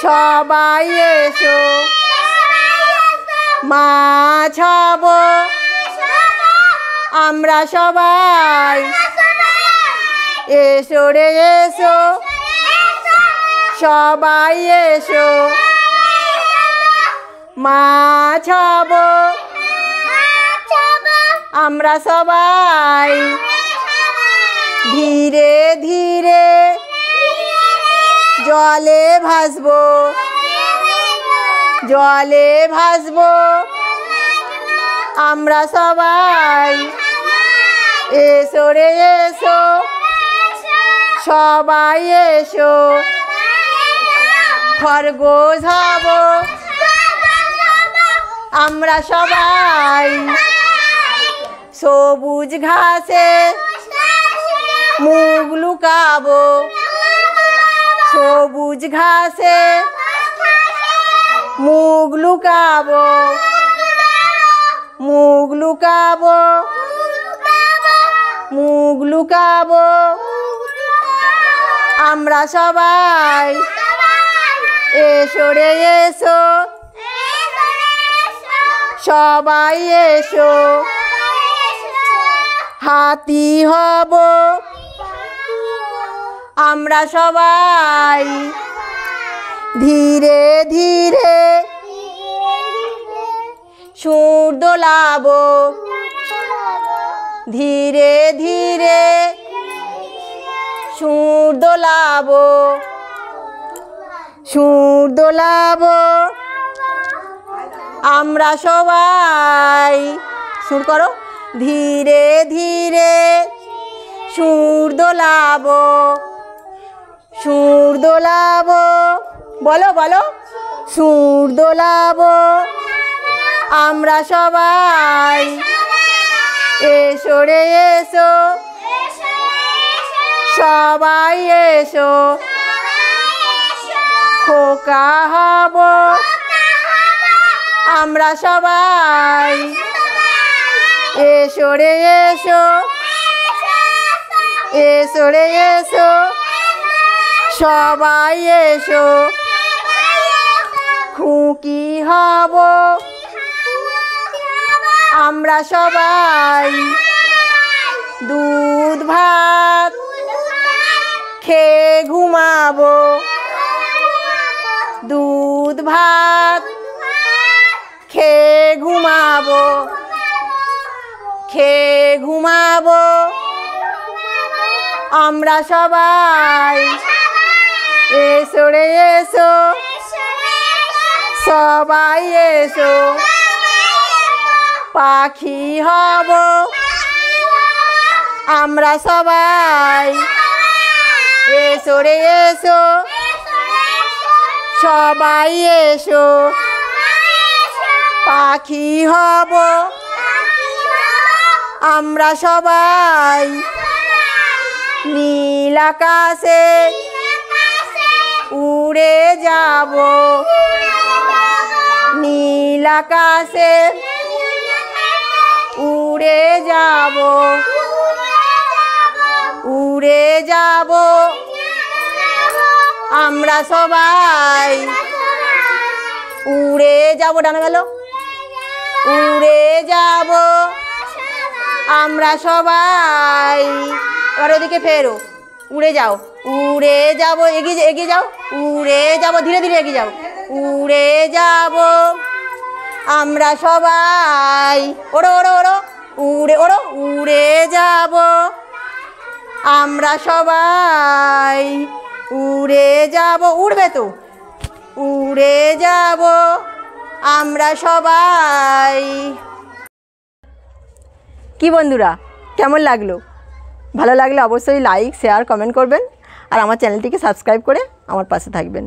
সবাই এসো মাছ হব আমরা সবাই এসো রে এসো সবাই এসো মাছ হব আমরা সবাই ধীরে ধীরে জলে ভাসবো জলে ভাসবো আমরা সবাই এসো রে এসো সবাই এসো খরগোশ হব আমরা সবাই সবুজ ঘাসে মুখ লুকাবো সবুজ ঘাসে মুখ লুকাবো মুখ লুকাবো মুখ লুকাবো আমরা সবাই এসো রে এসো সবাই এসো হাতি হব আমরা সবাই ধীরে ধীরে সুর দোলাবো ধীরে ধীরে সুর দোলাবো সুর দোলাবো আমরা সবাই সুর করো ধীরে ধীরে সুর দোলাবো সুর দোলাবো বলো বলো সুর দোলাবো আমরা সবাই এসো রে এসো সবাই এসো খোকা হব আমরা সবাই এসো রে এসো এসো রে এসো সবাই এসো খুকি হব আমরা সবাই দুধ ভাত খেয়ে ঘুমাবো দুধ ভাত খেয়ে ঘুমাবো খেয়ে ঘুমাবো আমরা সবাই এসো রে এসো সবাই এসো পাখি হব আমরা সবাই এসো রে এসো সবাই এসো পাখি হব আমরা সবাই নীল আকাশে উড়ে যাব নীল আকাশে উড়ে যাব উড়ে যাব আমরা সবাই উড়ে যাব ডানা গেল উড়ে যাব আমরা সবাই এবার ওদিকে ফেরো উড়ে যাও উড়ে যাব এগিয়ে এগিয়ে যাও উড়ে যাব ধীরে ধীরে এগিয়ে যাও উড়ে যাব আমরা সবাই ওড়ো ওড়ো ওড়ো উড়ে ওড়ো উড়ে যাব আমরা সবাই উড়ে যাব উড়বে তো উড়ে যাব আমরা সবাই কি বন্ধুরা কেমন লাগলো ভালো লাগলে অবশ্যই লাইক শেয়ার কমেন্ট করবেন আর আমার চ্যানেলটিকে সাবস্ক্রাইব করে আমার পাশে থাকবেন।